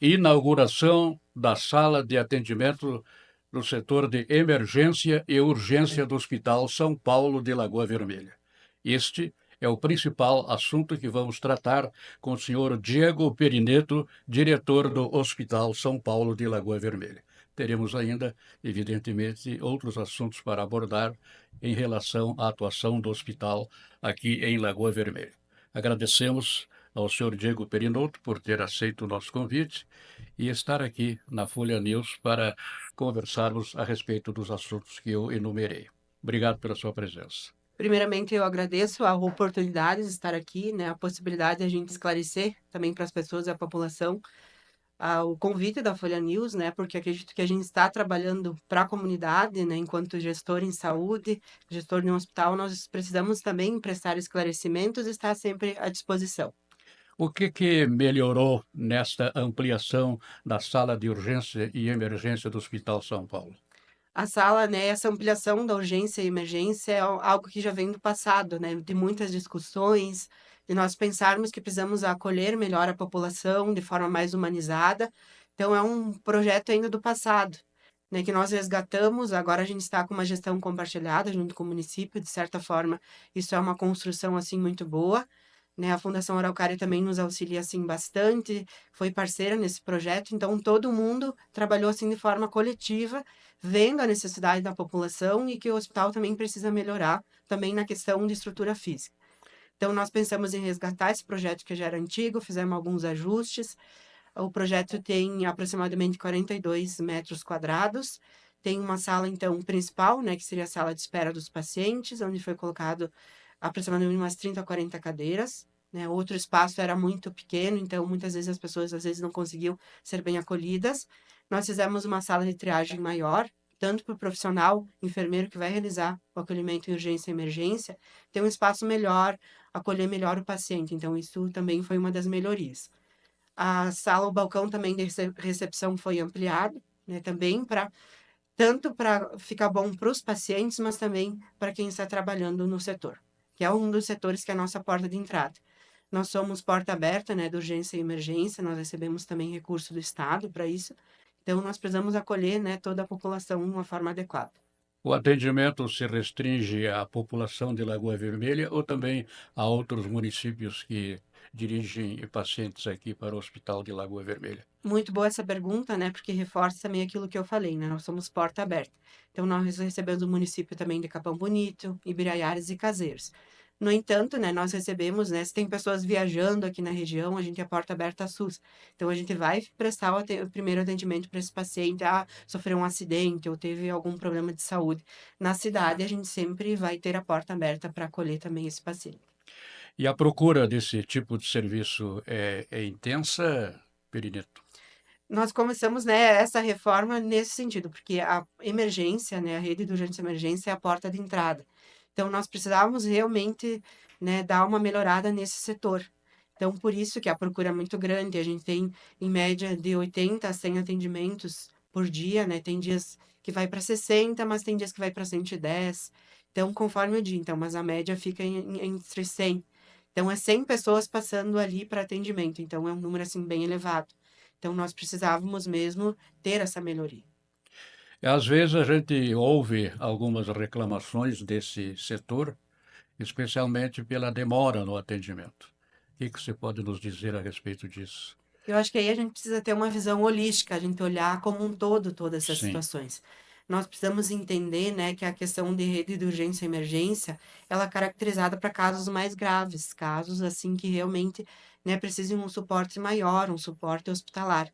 Inauguração da sala de atendimento do setor de emergência e urgência do Hospital São Paulo de Lagoa Vermelha. Este é o principal assunto que vamos tratar com o senhor Diego Perineto, diretor do Hospital São Paulo de Lagoa Vermelha. Teremos ainda, evidentemente, outros assuntos para abordar em relação à atuação do hospital aqui em Lagoa Vermelha. Agradecemos ao senhor Diego Perinotto por ter aceito o nosso convite e estar aqui na Folha News para conversarmos a respeito dos assuntos que eu enumerei. Obrigado pela sua presença. Primeiramente, eu agradeço a oportunidade de estar aqui, né, a possibilidade de a gente esclarecer também para as pessoas e a população o convite da Folha News, né, porque acredito que a gente está trabalhando para a comunidade, né, enquanto gestor em saúde, gestor de um hospital, nós precisamos também prestar esclarecimentos e estar sempre à disposição. O que melhorou nesta ampliação da sala de urgência e emergência do Hospital São Paulo? A sala, né, essa ampliação da urgência e emergência é algo que já vem do passado, né, de muitas discussões, de nós pensarmos que precisamos acolher melhor a população de forma mais humanizada. Então, é um projeto ainda do passado, né, que nós resgatamos. Agora a gente está com uma gestão compartilhada junto com o município, de certa forma, isso é uma construção assim muito boa. Né, a Fundação Araucária também nos auxilia assim bastante, foi parceira nesse projeto, então todo mundo trabalhou assim de forma coletiva, vendo a necessidade da população e que o hospital também precisa melhorar também na questão de estrutura física. Então nós pensamos em resgatar esse projeto que já era antigo, fizemos alguns ajustes. O projeto tem aproximadamente 42 metros quadrados. Tem uma sala, então, principal, né, que seria a sala de espera dos pacientes, onde foi colocado aproximadamente umas 30 a 40 cadeiras. Né? Outro espaço era muito pequeno, então muitas vezes as pessoas às vezes não conseguiam ser bem acolhidas. Nós fizemos uma sala de triagem maior, tanto para o profissional, enfermeiro que vai realizar o acolhimento em urgência e emergência, ter um espaço melhor, acolher melhor o paciente. Então, isso também foi uma das melhorias. A sala, o balcão também de recepção foi ampliado, né, também para tanto para ficar bom para os pacientes, mas também para quem está trabalhando no setor, que é um dos setores que é a nossa porta de entrada. Nós somos porta aberta, né, de urgência e emergência, nós recebemos também recurso do Estado para isso, então nós precisamos acolher, né, toda a população de uma forma adequada. O atendimento se restringe à população de Lagoa Vermelha ou também a outros municípios que dirigem pacientes aqui para o Hospital de Lagoa Vermelha? Muito boa essa pergunta, né? Porque reforça também aquilo que eu falei, né? Nós somos porta aberta. Então, nós recebemos o município também de Capão Bonito, Ibiraiaras e Cazeiros. No entanto, né, nós recebemos, né, se tem pessoas viajando aqui na região, a gente é porta aberta a SUS. Então, a gente vai prestar o primeiro atendimento para esse paciente, sofreu um acidente ou teve algum problema de saúde. Na cidade, a gente sempre vai ter a porta aberta para acolher também esse paciente. E a procura desse tipo de serviço é intensa, Perineto? Nós começamos, né, essa reforma nesse sentido, porque a emergência, né, a rede de urgência e emergência é a porta de entrada. Então, nós precisávamos realmente, né, dar uma melhorada nesse setor. Então, por isso que a procura é muito grande. A gente tem, em média, de 80 a 100 atendimentos por dia, né? Tem dias que vai para 60, mas tem dias que vai para 110. Então, conforme o dia. Então, mas a média fica entre 100. Então, é 100 pessoas passando ali para atendimento. Então, é um número, assim, bem elevado. Então, nós precisávamos mesmo ter essa melhoria. Às vezes a gente ouve algumas reclamações desse setor, especialmente pela demora no atendimento. O que você pode nos dizer a respeito disso? Eu acho que aí a gente precisa ter uma visão holística, a gente olhar como um todo todas essas Sim. situações. Nós precisamos entender, né, que a questão de rede de urgência e emergência, ela é caracterizada para casos mais graves, casos assim que realmente, né, precisam de um suporte maior, um suporte hospitalar.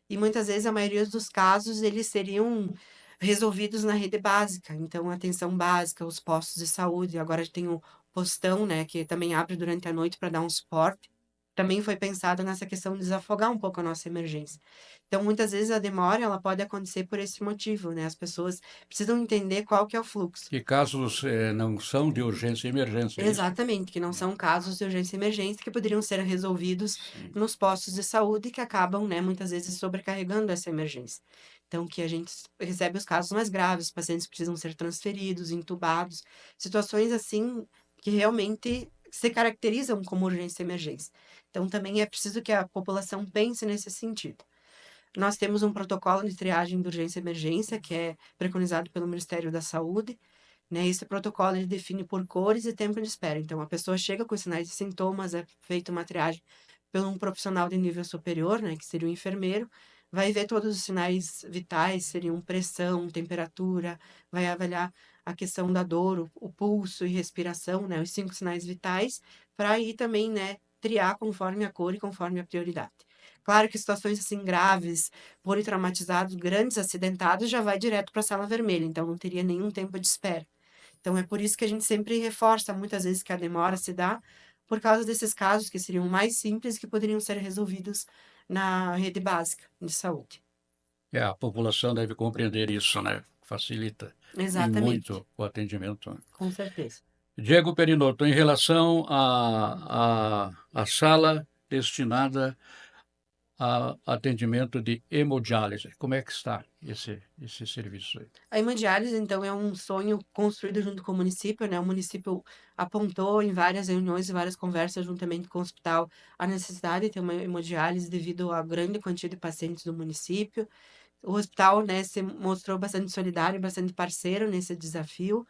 E muitas vezes a maioria dos casos eles seriam resolvidos na rede básica, então atenção básica, os postos de saúde. Agora tem o postão, né, que também abre durante a noite para dar um suporte. Também foi pensado nessa questão de desafogar um pouco a nossa emergência. Então, muitas vezes a demora ela pode acontecer por esse motivo, né? As pessoas precisam entender qual que é o fluxo. Que casos não são de urgência e emergência, é isso? Exatamente, que não são casos de urgência e emergência que poderiam ser resolvidos Sim. nos postos de saúde que acabam, né, muitas vezes sobrecarregando essa emergência. Então, que a gente recebe os casos mais graves, os pacientes precisam ser transferidos, entubados, situações assim que realmente se caracterizam como urgência e emergência. Então, também é preciso que a população pense nesse sentido. Nós temos um protocolo de triagem de urgência e emergência, que é preconizado pelo Ministério da Saúde, né? Esse protocolo ele define por cores e tempo de espera. Então, a pessoa chega com sinais e sintomas, é feita uma triagem por um profissional de nível superior, né, que seria o enfermeiro, vai ver todos os sinais vitais, seriam pressão, temperatura, vai avaliar a questão da dor, o pulso e respiração, né, os 5 sinais vitais, para aí também, né, triar conforme a cor e conforme a prioridade. Claro que situações assim graves, politraumatizados, grandes acidentados, já vai direto para a sala vermelha, então não teria nenhum tempo de espera. Então é por isso que a gente sempre reforça muitas vezes que a demora se dá por causa desses casos que seriam mais simples que poderiam ser resolvidos na rede básica de saúde. A população deve compreender isso, né? Facilita e Exatamente, muito o atendimento. com certeza. Diego Perinotto, em relação à sala destinada a atendimento de hemodiálise, como é que está esse serviço aí? A hemodiálise, então, é um sonho construído junto com o município, né? O município apontou em várias reuniões e várias conversas juntamente com o hospital a necessidade de ter uma hemodiálise devido à grande quantia de pacientes do município. O hospital, né, se mostrou bastante solidário, bastante parceiro nesse desafio,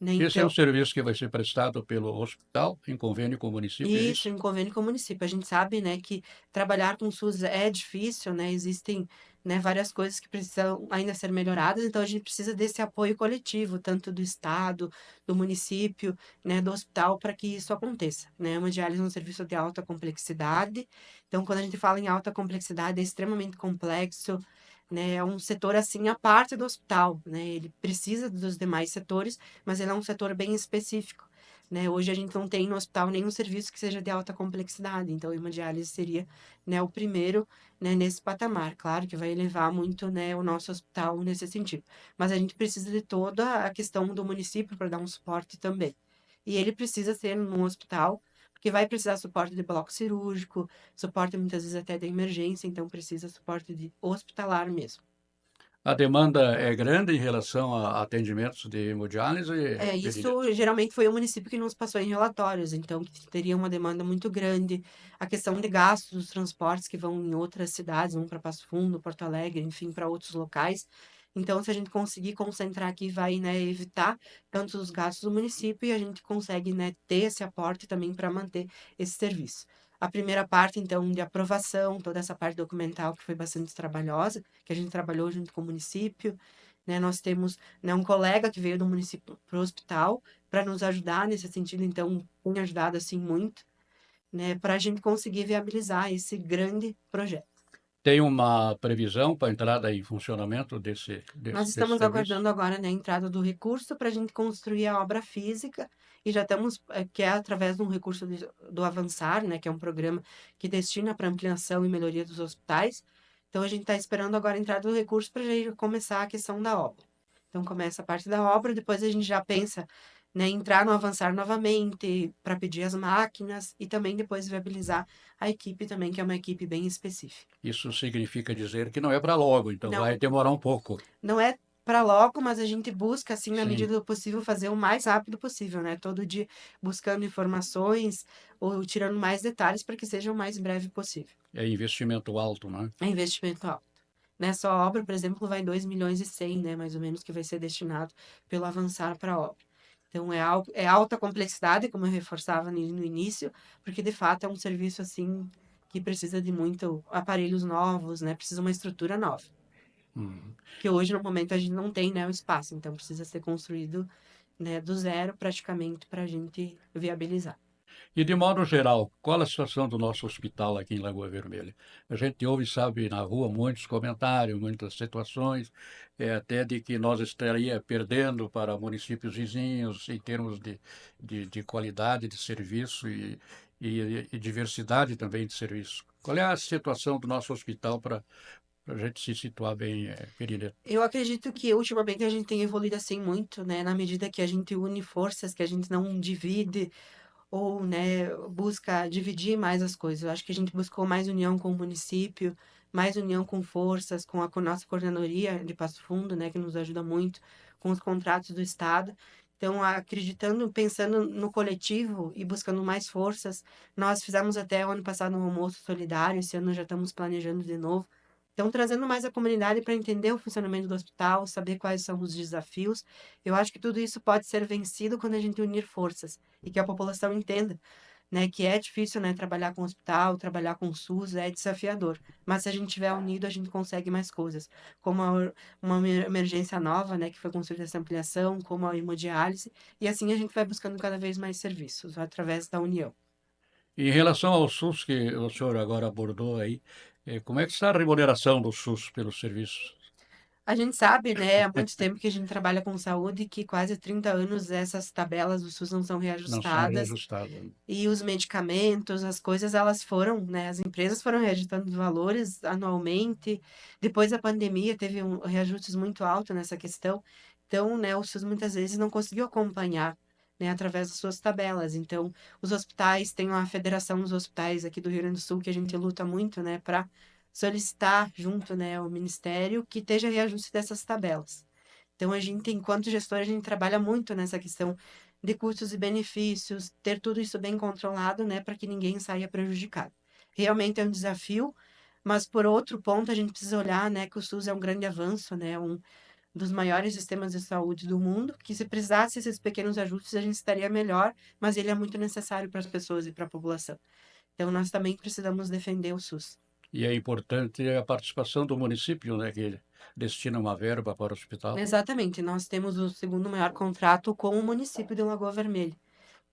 né? Esse é um Então, serviço que vai ser prestado pelo hospital em convênio com o município, é isso, isso? em convênio com o município. A gente sabe, né, que trabalhar com o SUS é difícil, né? Existem, né, várias coisas que precisam ainda ser melhoradas, então a gente precisa desse apoio coletivo, tanto do estado, do município, né, do hospital, para que isso aconteça, né? Uma diálise é um serviço de alta complexidade. Então, quando a gente fala em alta complexidade, é extremamente complexo, né? É um setor assim à parte do hospital, né? Ele precisa dos demais setores, mas ele é um setor bem específico, né? Hoje a gente não tem no hospital nenhum serviço que seja de alta complexidade, então a hemodiálise seria, né, o primeiro, né, nesse patamar. Claro que vai elevar muito, né, o nosso hospital nesse sentido, mas a gente precisa de toda a questão do município para dar um suporte também. E ele precisa ser num hospital, porque vai precisar suporte de bloco cirúrgico, suporte muitas vezes até de emergência, então precisa suporte de hospitalar mesmo. A demanda é grande em relação a atendimentos de hemodiálise, É, Benedito? isso geralmente foi o município que nos passou em relatórios, então que teria uma demanda muito grande. A questão de gastos dos transportes que vão em outras cidades, vão para Passo Fundo, Porto Alegre, enfim, para outros locais. Então, se a gente conseguir concentrar aqui, vai, né, evitar tanto os gastos do município e a gente consegue, né, ter esse aporte também para manter esse serviço. A primeira parte, então, de aprovação, toda essa parte documental que foi bastante trabalhosa, que a gente trabalhou junto com o município, né? Nós temos, né, um colega que veio do município para o hospital para nos ajudar nesse sentido, então tem ajudado assim muito, né, para a gente conseguir viabilizar esse grande projeto. Tem uma previsão para a entrada em funcionamento Nós desse estamos serviço? aguardando agora, né, a entrada do recurso para a gente construir a obra física e já estamos, que é através de um recurso do Avançar, né, que é um programa que destina para ampliação e melhoria dos hospitais. Então a gente está esperando agora a entrada do recurso para já começar a questão da obra. Então começa a parte da obra, depois a gente já pensa, né, entrar no Avançar novamente para pedir as máquinas e também depois viabilizar a equipe também, que é uma equipe bem específica. Isso significa dizer que não é para logo, então vai Não, demorar um pouco. não é para logo, mas a gente busca, assim, na Sim, medida do possível, fazer o mais rápido possível, né? Todo dia buscando informações ou tirando mais detalhes para que seja o mais breve possível. é investimento alto, né? É investimento alto. Nessa obra, por exemplo, vai 2,1 milhões, né? Mais ou menos, que vai ser destinado pelo Avançar para a obra. Então, é alta complexidade, como eu reforçava no início, porque, de fato, é um serviço, assim, que precisa de muito aparelhos novos, né? Precisa uma estrutura nova. Hum. Que hoje, no momento, a gente não tem, né, o espaço. Então, precisa ser construído, né, do zero, praticamente, para a gente viabilizar. E de modo geral, qual a situação do nosso hospital aqui em Lagoa Vermelha? A gente ouve, sabe, na rua muitos comentários, muitas situações, até de que nós estaria perdendo para municípios vizinhos em termos de qualidade de serviço e diversidade também de serviço. Qual é a situação do nosso hospital para a gente se situar bem, Pereira? Eu acredito que, ultimamente, a gente tem evoluído, assim, muito, né, na medida que a gente une forças, que a gente não divide ou, né, busca dividir mais as coisas. Eu acho que a gente buscou mais união com o município, mais união com forças, com a nossa coordenadoria de Passo Fundo, né, que nos ajuda muito com os contratos do Estado. Então, acreditando, pensando no coletivo e buscando mais forças, nós fizemos até o ano passado um almoço solidário, esse ano já estamos planejando de novo, Então, trazendo mais a comunidade para entender o funcionamento do hospital, saber quais são os desafios, eu acho que tudo isso pode ser vencido quando a gente unir forças e que a população entenda, né, que é difícil, né, trabalhar com o hospital, trabalhar com o SUS é desafiador, mas se a gente estiver unido, a gente consegue mais coisas, como uma emergência nova, né, que foi construída essa ampliação, como a hemodiálise, e assim a gente vai buscando cada vez mais serviços através da união. Em relação ao SUS, que o senhor agora abordou aí, como é que está a remuneração do SUS pelos serviços? A gente sabe, né, há muito tempo que a gente trabalha com saúde, que quase 30 anos essas tabelas do SUS não são Não são reajustadas. reajustadas. E os medicamentos, as coisas, elas foram, né, as empresas foram reajustando os valores anualmente. Depois da pandemia, teve reajustes muito altos nessa questão. Então, né, o SUS muitas vezes não conseguiu acompanhar, né, através das suas tabelas. Então, os hospitais, tem uma federação dos hospitais aqui do Rio Grande do Sul, que a gente luta muito, né, para solicitar junto, né, ao Ministério que esteja reajuste dessas tabelas. Então, a gente, enquanto gestor, a gente trabalha muito nessa questão de custos e benefícios, ter tudo isso bem controlado, né, para que ninguém saia prejudicado. Realmente é um desafio, mas por outro ponto, a gente precisa olhar, né, que o SUS é um grande avanço, né, um dos maiores sistemas de saúde do mundo, que se precisasse esses pequenos ajustes, a gente estaria melhor, mas ele é muito necessário para as pessoas e para a população. Então, nós também precisamos defender o SUS. E é importante a participação do município, né, que destina uma verba para o hospital. Exatamente, nós temos o segundo maior contrato com o município de Lagoa Vermelha.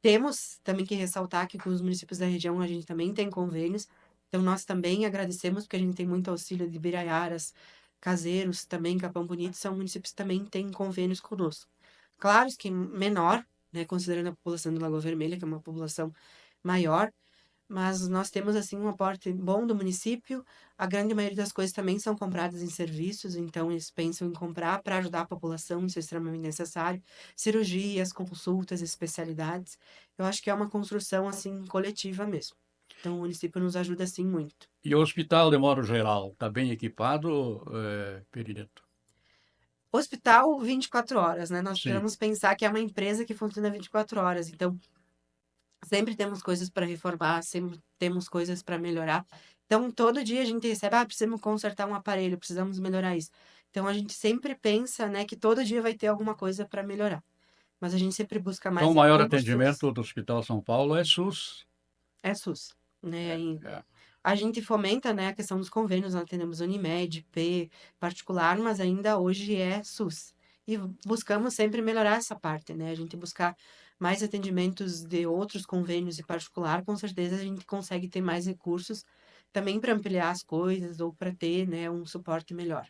Temos também que ressaltar que com os municípios da região a gente também tem convênios, então nós também agradecemos porque a gente tem muito auxílio de Biraiaras, Caseiros, também Capão Bonito, são municípios que também têm convênios conosco. Claro que menor, né, considerando a população de Lagoa Vermelha, que é uma população maior, mas nós temos, assim, um aporte bom do município. A grande maioria das coisas também são compradas em serviços, então eles pensam em comprar para ajudar a população, isso é extremamente necessário. Cirurgias, consultas, especialidades. Eu acho que é uma construção, assim, coletiva mesmo. Então, o município nos ajuda, assim, muito. E o hospital, de modo geral, está bem equipado, Perineto? Hospital, 24 horas, né? Nós Sim. precisamos pensar que é uma empresa que funciona 24 horas. Então, sempre temos coisas para reformar, sempre temos coisas para melhorar. Então, todo dia a gente recebe, precisamos consertar um aparelho, precisamos melhorar isso. Então, a gente sempre pensa, né, que todo dia vai ter alguma coisa para melhorar. Mas a gente sempre busca Então, mais o maior recursos, atendimento do Hospital São Paulo é SUS. é SUS, né? E É. a gente fomenta, né, a questão dos convênios, nós temos Unimed, P, particular, mas ainda hoje é SUS. E buscamos sempre melhorar essa parte, né? A gente buscar mais atendimentos de outros convênios e particular, com certeza a gente consegue ter mais recursos também para ampliar as coisas ou para ter, né, um suporte melhor.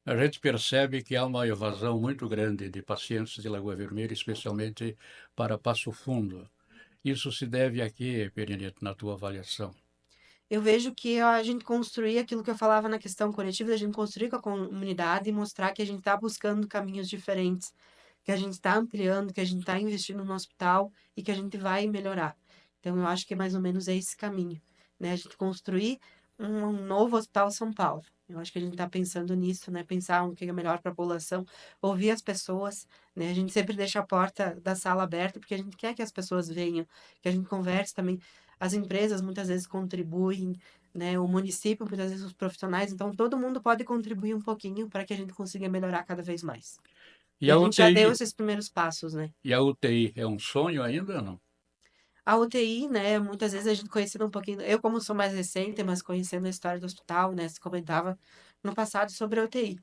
A gente percebe que há uma evasão muito grande de pacientes de Lagoa Vermelha, especialmente para Passo Fundo. Isso se deve a quê, Perineto, na tua avaliação? Eu vejo que a gente construir aquilo que eu falava na questão coletiva, a gente construir com a comunidade e mostrar que a gente está buscando caminhos diferentes, que a gente está ampliando, que a gente está investindo no hospital e que a gente vai melhorar. Então, eu acho que mais ou menos é esse caminho, né? A gente construir um novo Hospital São Paulo. Eu acho que a gente está pensando nisso, né? Pensar o que é melhor para a população, ouvir as pessoas, né? A gente sempre deixa a porta da sala aberta porque a gente quer que as pessoas venham, que a gente converse também. As empresas muitas vezes contribuem, né? O município, muitas vezes os profissionais. Então, todo mundo pode contribuir um pouquinho para que a gente consiga melhorar cada vez mais. E E a a gente já deu UTI? esses primeiros passos, né? E a UTI é um sonho ainda, ou não? A UTI, né, muitas vezes a gente conhecendo um pouquinho, eu como sou mais recente, mas conhecendo a história do hospital, né, se comentava no passado sobre a UTI.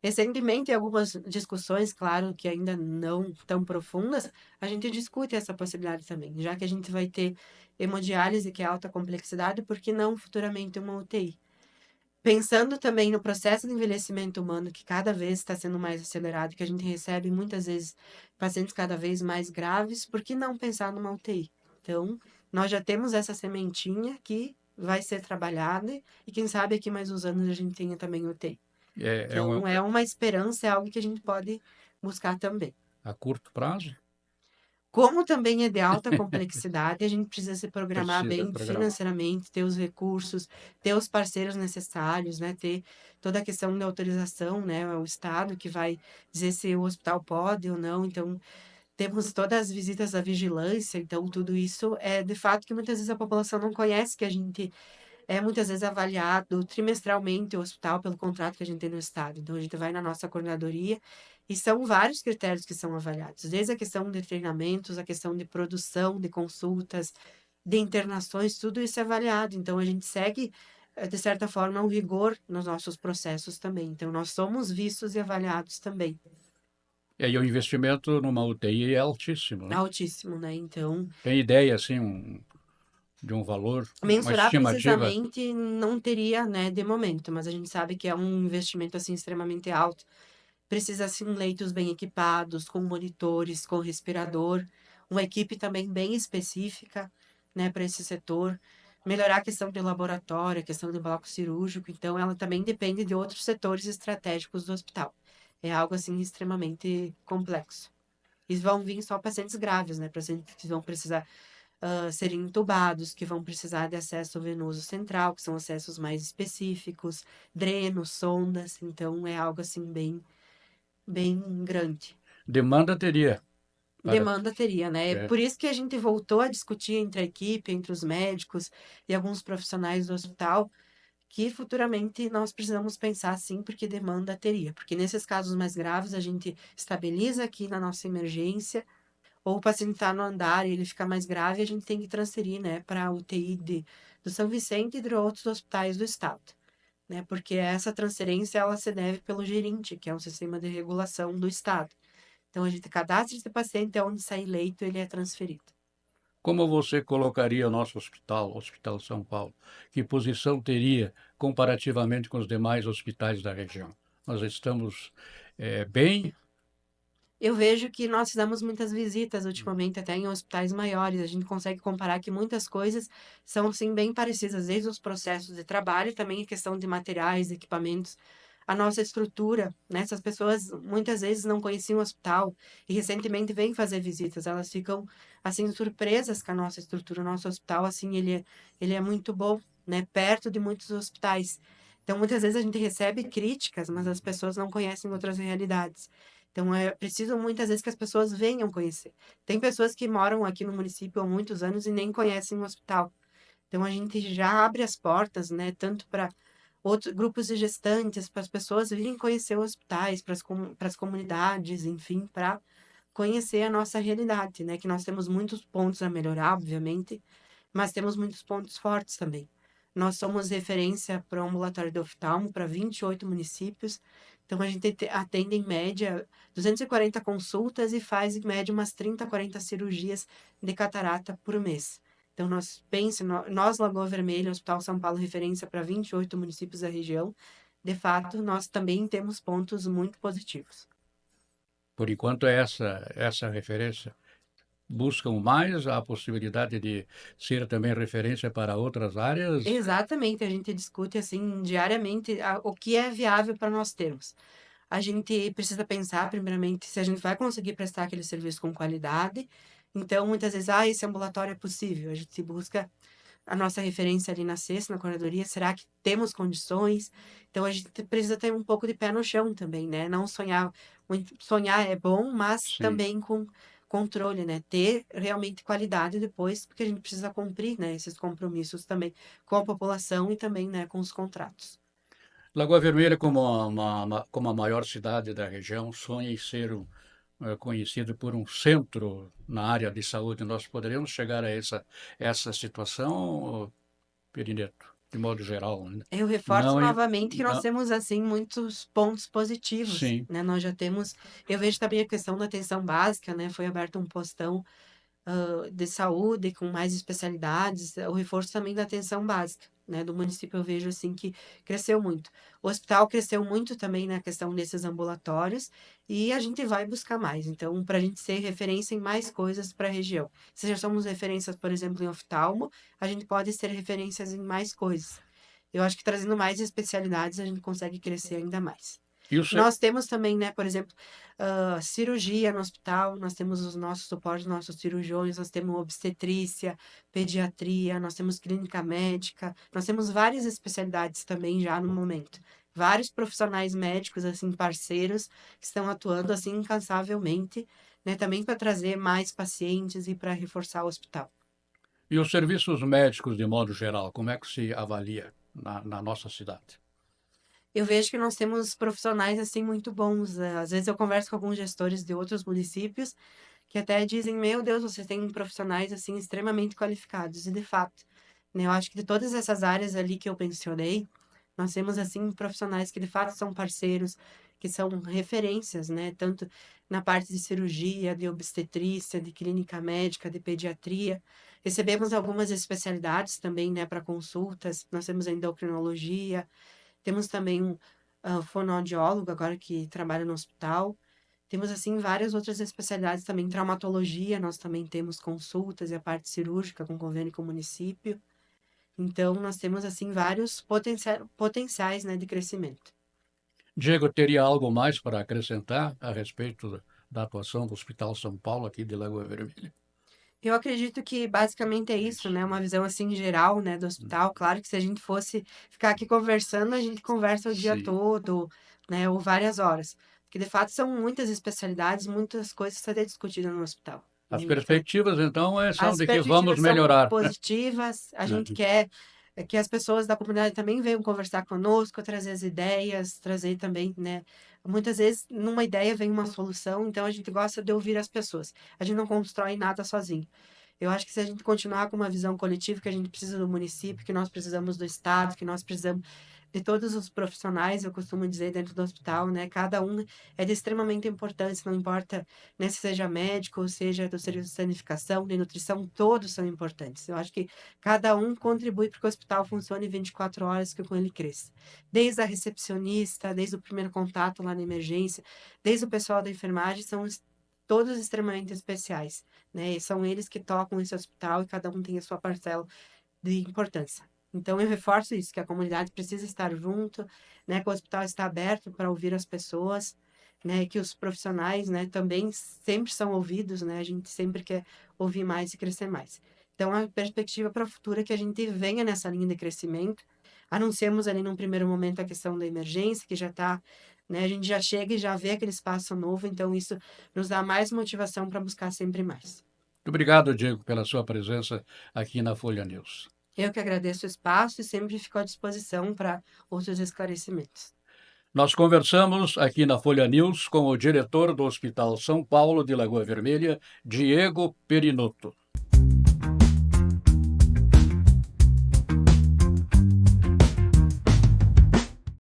Recentemente, em algumas discussões, claro que ainda não tão profundas, a gente discute essa possibilidade também, já que a gente vai ter hemodiálise, que é alta complexidade, por que não futuramente uma UTI? Pensando também no processo de envelhecimento humano, que cada vez está sendo mais acelerado, que a gente recebe muitas vezes pacientes cada vez mais graves, por que não pensar numa UTI? Então, nós já temos essa sementinha que vai ser trabalhada e quem sabe aqui mais uns anos a gente tenha também UTI. É Então, é uma esperança, é algo que a gente pode buscar também. a curto prazo? Como também é de alta complexidade, a gente precisa se programar Precisa bem programar. financeiramente, ter os recursos, ter os parceiros necessários, né? Ter toda a questão da autorização, né? É o Estado que vai dizer se o hospital pode ou não. Então, temos todas as visitas da vigilância. Então, tudo isso é de fato que muitas vezes a população não conhece, que a gente é muitas vezes avaliado trimestralmente o hospital pelo contrato que a gente tem no estado. Então, a gente vai na nossa coordenadoria e são vários critérios que são avaliados, desde a questão de treinamentos, a questão de produção, de consultas, de internações, tudo isso é avaliado. Então, a gente segue, de certa forma, um rigor nos nossos processos também. Então, nós somos vistos e avaliados também. E aí o investimento numa UTI é altíssimo, né? Altíssimo, né? Então, Tem ideia, assim, de um valor, uma mensurar estimativa? precisamente não teria, né, de momento, mas a gente sabe que é um investimento, assim, extremamente alto. Precisa, assim, leitos bem equipados, com monitores, com respirador, uma equipe também bem específica, né, para esse setor. Melhorar a questão de laboratório, a questão do bloco cirúrgico, então ela também depende de outros setores estratégicos do hospital. É algo, assim, extremamente complexo. E vão vir só pacientes graves, né, pacientes que vão precisar serem entubados, que vão precisar de acesso venoso central, que são acessos mais específicos, drenos, sondas, então é algo assim bem grande. Demanda teria para... Demanda teria, né? É. Por isso que a gente voltou a discutir entre a equipe, entre os médicos e alguns profissionais do hospital, que futuramente nós precisamos pensar sim, porque demanda teria. Porque nesses casos mais graves, a gente estabiliza aqui na nossa emergência, ou o paciente está no andar e ele fica mais grave, a gente tem que transferir, né, para a UTI do São Vicente e de outros hospitais do estado, né? Porque essa transferência ela se deve pelo gerente, que é um sistema de regulação do estado. Então a gente cadastra esse paciente, é onde sai leito, ele é transferido. Como você colocaria o nosso hospital, o Hospital São Paulo? Que posição teria comparativamente com os demais hospitais da região? Nós estamos bem? Eu vejo que nós fizemos muitas visitas ultimamente, até em hospitais maiores. A gente consegue comparar que muitas coisas são, sim, bem parecidas, desde os processos de trabalho, também a questão de materiais, equipamentos, a nossa estrutura, né? Essas pessoas muitas vezes não conheciam o hospital e recentemente vêm fazer visitas. Elas ficam, assim, surpresas com a nossa estrutura. O nosso hospital, assim, ele é muito bom, né? Perto de muitos hospitais. Então, muitas vezes a gente recebe críticas, mas as pessoas não conhecem outras realidades. Então, é preciso muitas vezes que as pessoas venham conhecer. Tem pessoas que moram aqui no município há muitos anos e nem conhecem o hospital. Então, a gente já abre as portas, né, tanto para outros grupos de gestantes, para as pessoas virem conhecer os hospitais, para as comunidades, enfim, para conhecer a nossa realidade, né, que nós temos muitos pontos a melhorar, obviamente, mas temos muitos pontos fortes também. Nós somos referência para o ambulatório de oftalmo para 28 municípios. Então, a gente atende, em média, 240 consultas e faz, em média, umas 30, 40 cirurgias de catarata por mês. Então, nós, Lagoa Vermelha, Hospital São Paulo, referência para 28 municípios da região. De fato, nós também temos pontos muito positivos. Por enquanto é essa a referência. Buscam mais a possibilidade de ser também referência para outras áreas? Exatamente, a gente discute assim diariamente o que é viável para nós termos. A gente precisa pensar, primeiramente, se a gente vai conseguir prestar aquele serviço com qualidade. Então, muitas vezes, esse ambulatório é possível. A gente busca a nossa referência ali na sexta, na corredoria. Será que temos condições? Então, a gente precisa ter um pouco de pé no chão também, né? Não sonhar. Sonhar é bom, mas Sim. também com controle, né? Ter realmente qualidade depois, porque a gente precisa cumprir, né, esses compromissos também com a população e também, né, com os contratos. Lagoa Vermelha, como a maior cidade da região, sonha em ser conhecido por um centro na área de saúde. Nós poderíamos chegar a essa situação, Perineto, de modo geral, né? Eu reforço Não, novamente que nós não, temos, assim, muitos pontos positivos, sim, né? Nós já temos, eu vejo também a questão da atenção básica, né? Foi aberto um postão de saúde com mais especialidades, o reforço também da atenção básica, né? Do município eu vejo, assim, que cresceu muito. O hospital cresceu muito também na questão desses ambulatórios e a gente vai buscar mais. Então, para a gente ser referência em mais coisas para a região. Se já somos referências, por exemplo, em oftalmo, a gente pode ser referências em mais coisas. Eu acho que trazendo mais especialidades a gente consegue crescer ainda mais. e o, se- Nós temos também, né, por exemplo, cirurgia no hospital, nós temos os nossos suportes, nossos cirurgiões, nós temos obstetrícia, pediatria, nós temos clínica médica, nós temos várias especialidades também já no momento. Vários profissionais médicos, assim, parceiros, que estão atuando, assim, incansavelmente, né, também para trazer mais pacientes e para reforçar o hospital. E os serviços médicos, de modo geral, como é que se avalia na nossa cidade? Eu vejo que nós temos profissionais assim muito bons. Às vezes eu converso com alguns gestores de outros municípios que até dizem: Meu Deus, vocês têm profissionais assim extremamente qualificados. E de fato, né, eu acho que de todas essas áreas ali que eu mencionei, nós temos assim profissionais que de fato são parceiros, que são referências, né, tanto na parte de cirurgia, de obstetrícia, de clínica médica, de pediatria. Recebemos algumas especialidades também, né, para consultas. Nós temos a endocrinologia, temos também um fonoaudiólogo agora que trabalha no hospital. Temos, assim, várias outras especialidades também, traumatologia, nós também temos consultas e a parte cirúrgica com convênio com o município. Então, nós temos, assim, vários potenciais, né, de crescimento. Diego, teria algo mais para acrescentar a respeito da atuação do Hospital São Paulo aqui de Lagoa Vermelha? Eu acredito que basicamente é isso, né? Uma visão assim geral, né, do hospital. Claro que se a gente fosse ficar aqui conversando, a gente conversa o dia Sim. todo, né, ou várias horas. Porque de fato são muitas especialidades, muitas coisas a ser discutidas no hospital, né? As Então, perspectivas, então, são as de que vamos perspectivas são melhorar. positivas, a gente Uhum. quer que as pessoas da comunidade também venham conversar conosco, trazer as ideias, trazer também, né? Muitas vezes, numa ideia vem uma solução, então a gente gosta de ouvir as pessoas. A gente não constrói nada sozinho. Eu acho que se a gente continuar com uma visão coletiva, que a gente precisa do município, que nós precisamos do Estado, que nós precisamos de todos os profissionais, eu costumo dizer, dentro do hospital, né? Cada um é de extremamente importância, não importa, né, se seja médico, ou seja do serviço de sanificação, de nutrição, todos são importantes. Eu acho que cada um contribui para que o hospital funcione 24 horas, que com ele cresça. Desde a recepcionista, desde o primeiro contato lá na emergência, desde o pessoal da enfermagem, são todos extremamente especiais, né? E são eles que tocam esse hospital e cada um tem a sua parcela de importância. Então, eu reforço isso, que a comunidade precisa estar junto, né, que o hospital está aberto para ouvir as pessoas, né, que os profissionais, né, também sempre são ouvidos, né, a gente sempre quer ouvir mais e crescer mais. Então, a perspectiva para o futuro é que a gente venha nessa linha de crescimento. Anunciamos ali num primeiro momento a questão da emergência, que já está, né, a gente já chega e já vê aquele espaço novo, então isso nos dá mais motivação para buscar sempre mais. Muito obrigado, Diego, pela sua presença aqui na Folha News. Eu que agradeço o espaço e sempre fico à disposição para outros esclarecimentos. Nós conversamos aqui na Folha News com o diretor do Hospital São Paulo de Lagoa Vermelha, Diego Perinotto.